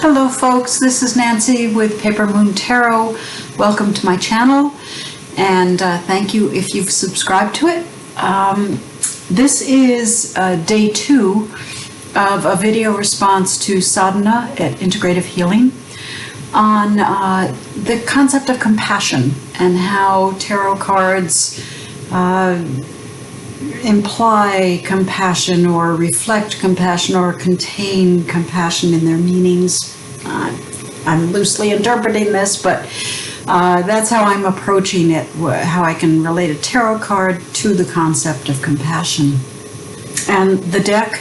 Hello folks, this is Nancy with Paper Moon Tarot. Welcome to my channel, and thank you if you've subscribed to it. This is day 2 of a video response to Sadhana of Integrative Healing on the concept of compassion and how tarot cards imply compassion or reflect compassion or contain compassion in their meanings. I'm loosely interpreting this, but that's how I'm approaching it, how I can relate a tarot card to the concept of compassion. And the deck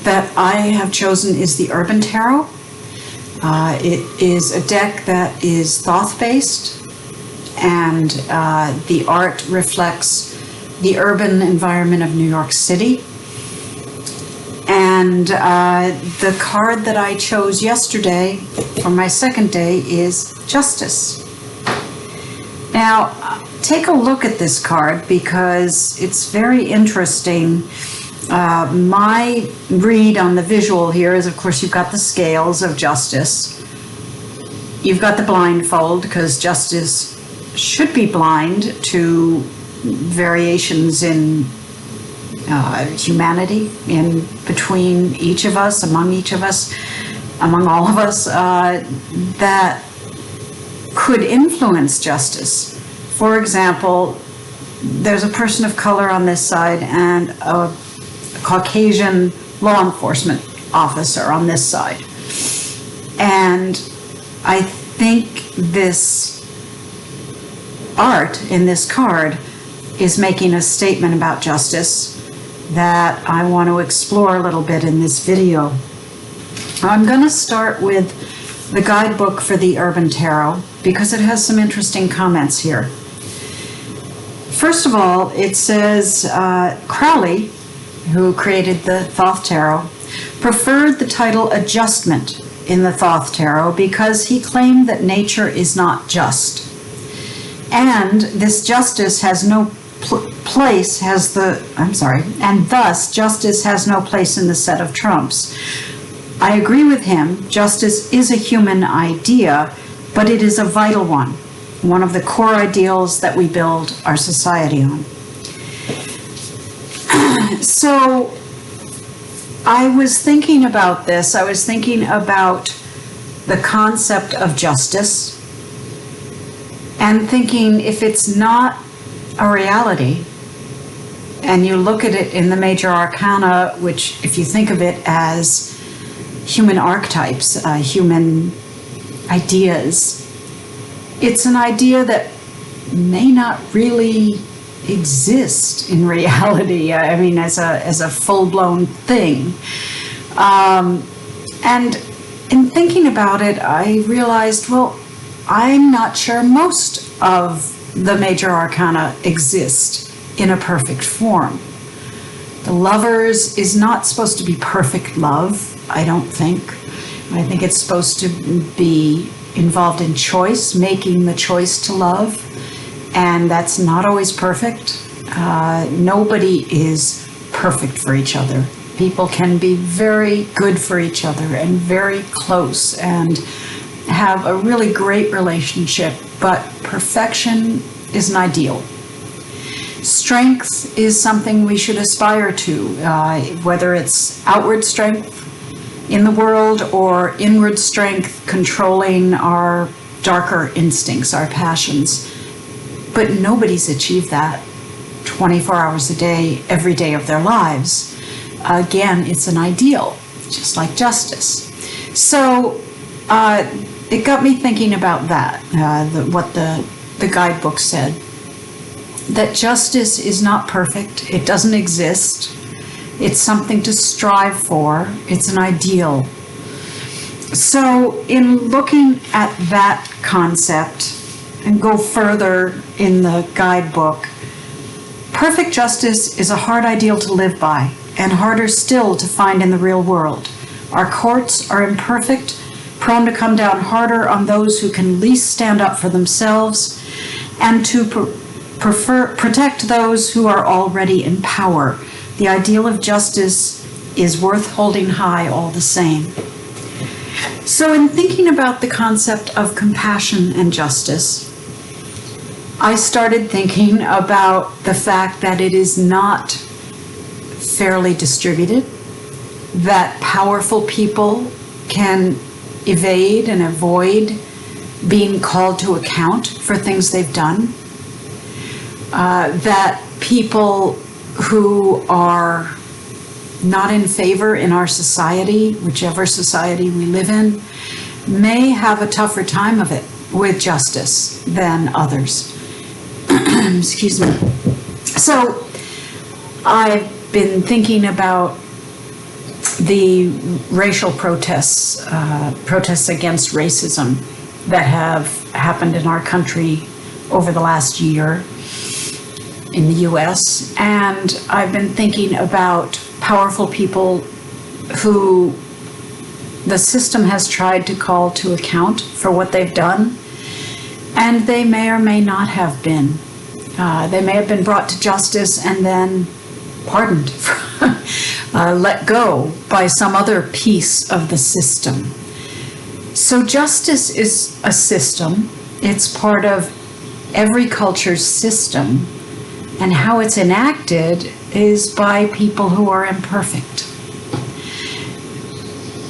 that I have chosen is the Urban Tarot. It is a deck that is thoth-based, and the art reflects the urban environment of New York City. And the card that I chose yesterday for my second day is Justice. Now, take a look at this card because it's very interesting. My read on the visual here is, of course, you've got the scales of justice. You've got the blindfold, because justice should be blind to variations in humanity, in between each of us, among each of us, among all of us, that could influence justice. For example, there's a person of color on this side and a Caucasian law enforcement officer on this side. And I think this art in this card is making a statement about justice that I want to explore a little bit in this video. I'm going to start with the guidebook for the Urban Tarot because it has some interesting comments here. First of all, it says Crowley, who created the Thoth Tarot, preferred the title Adjustment in the Thoth Tarot because he claimed that nature is not just. And this justice has no place, and thus justice has no place in the set of trumps. I agree with him. Justice is a human idea, but it is a vital one of the core ideals that we build our society on. So I was thinking about this. I was thinking about the concept of justice and thinking, if it's not a reality, and you look at it in the major arcana, which, if you think of it as human archetypes, human ideas, it's an idea that may not really exist in reality. I mean, as a full-blown thing. And in thinking about it, I realized, well, I'm not sure most of the major arcana exist in a perfect form. The Lovers is not supposed to be perfect love, I don't think. I think it's supposed to be involved in choice, making the choice to love, and that's not always perfect. Nobody is perfect for each other. People can be very good for each other and very close and have a really great relationship, but perfection is an ideal. Strength is something we should aspire to, whether it's outward strength in the world or inward strength controlling our darker instincts, our passions. But nobody's achieved that 24 hours a day, every day of their lives. Again, it's an ideal, just like justice. So it got me thinking about that, what the guidebook said, that justice is not perfect. It doesn't exist. It's something to strive for. It's an ideal. So in looking at that concept and go further in the guidebook, perfect justice is a hard ideal to live by and harder still to find in the real world. Our courts are imperfect, prone to come down harder on those who can least stand up for themselves, and to protect those who are already in power. The ideal of justice is worth holding high all the same. So in thinking about the concept of compassion and justice, I started thinking about the fact that it is not fairly distributed, that powerful people can evade and avoid being called to account for things they've done, that people who are not in favor in our society, whichever society we live in, may have a tougher time of it with justice than others. Excuse me. So I've been thinking about the racial protests, protests against racism that have happened in our country over the last year in the US. And I've been thinking about powerful people who the system has tried to call to account for what they've done, and they may or may not have been. They may have been brought to justice and then pardoned, let go by some other piece of the system. So justice is a system. It's part of every culture's system, and how it's enacted is by people who are imperfect.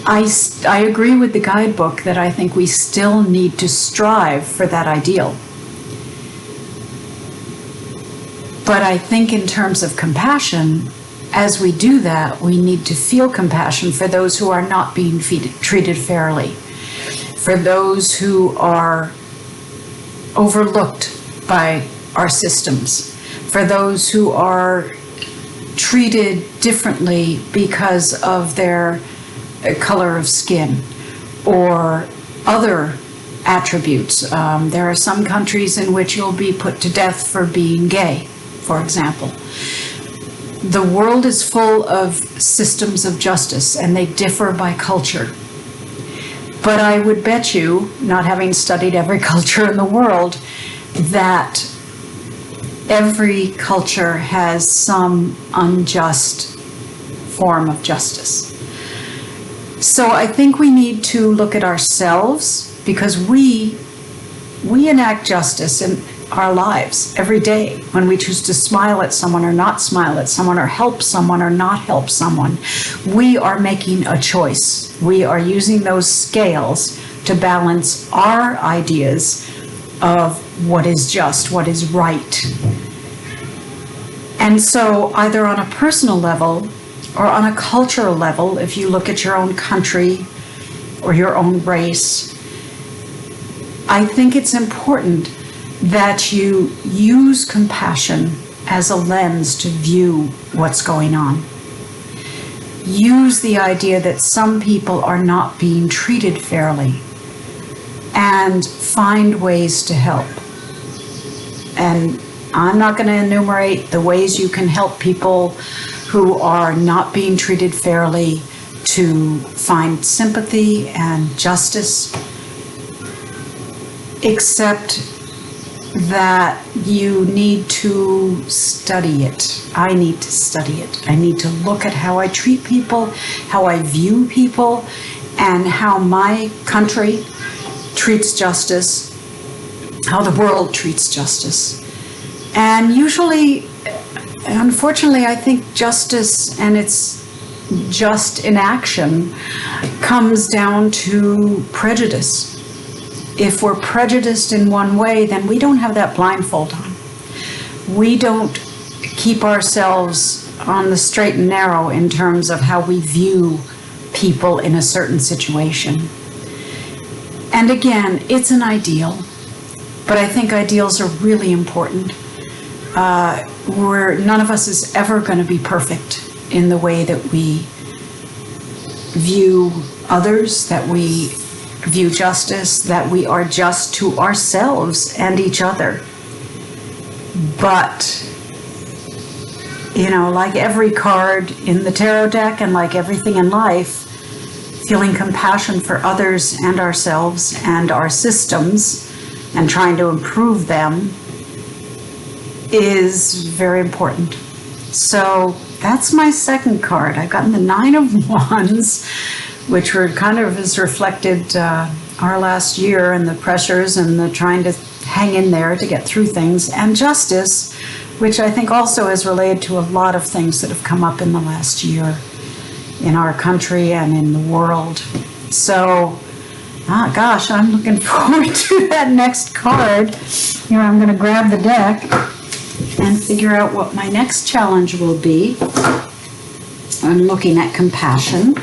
I agree with the guidebook that I think we still need to strive for that ideal. But I think in terms of compassion, as we do that, we need to feel compassion for those who are not being treated fairly, for those who are overlooked by our systems, for those who are treated differently because of their color of skin or other attributes. There are some countries in which you'll be put to death for being gay, for example. The world is full of systems of justice, and they differ by culture. But I would bet you, not having studied every culture in the world, that every culture has some unjust form of justice. So I think we need to look at ourselves, because we enact justice in our lives every day when we choose to smile at someone or not smile at someone, or help someone or not help someone. We are making a choice. We are using those scales to balance our ideas of what is just, what is right. And so either on a personal level or on a cultural level, if you look at your own country or your own race, I think it's important that you use compassion as a lens to view what's going on. Use the idea that some people are not being treated fairly, and find ways to help. And I'm not going to enumerate the ways you can help people who are not being treated fairly to find sympathy and justice, except that you need to study it. I need to study it. I need to look at how I treat people, how I view people, and how my country treats justice, how the world treats justice. And usually, unfortunately, I think justice and its just inaction comes down to prejudice. If we're prejudiced in one way, then we don't have that blindfold on. We don't keep ourselves on the straight and narrow in terms of how we view people in a certain situation. And again, it's an ideal, but I think ideals are really important. None of us is ever going to be perfect in the way that we view others, that we view justice, that we are just to ourselves and each other. But, like every card in the tarot deck and like everything in life, feeling compassion for others and ourselves and our systems and trying to improve them is very important. So that's my second card. I've gotten the 9 of Wands, which were kind of has reflected our last year and the pressures and the trying to hang in there to get through things, and justice, which I think also is related to a lot of things that have come up in the last year in our country and in the world. So, gosh, I'm looking forward to that next card. Here, I'm going to grab the deck and figure out what my next challenge will be. I'm looking at compassion,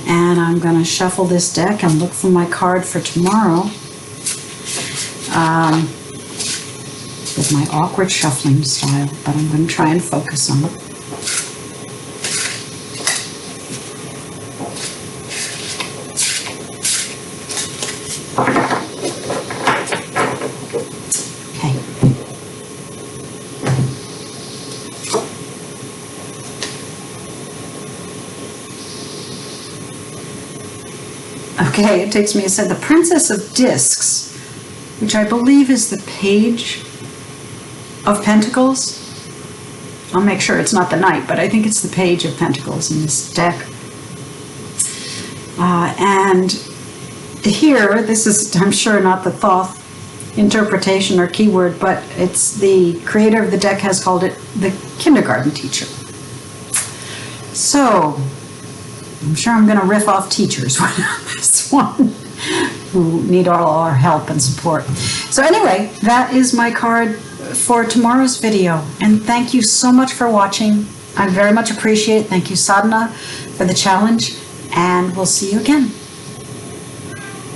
and I'm going to shuffle this deck and look for my card for tomorrow. With my awkward shuffling style, but I'm going to try and focus on it. Okay, it takes me, it said the Princess of Discs, which I believe is the Page of Pentacles. I'll make sure it's not the Knight, but I think it's the Page of Pentacles in this deck. And here, this is, I'm sure, not the Thoth interpretation or keyword, but it's the creator of the deck has called it the kindergarten teacher. So, I'm sure I'm going to riff off teachers on this one who need all our help and support. So anyway, that is my card for tomorrow's video. And thank you so much for watching. I very much appreciate it. Thank you, Sadhana, for the challenge. And we'll see you again.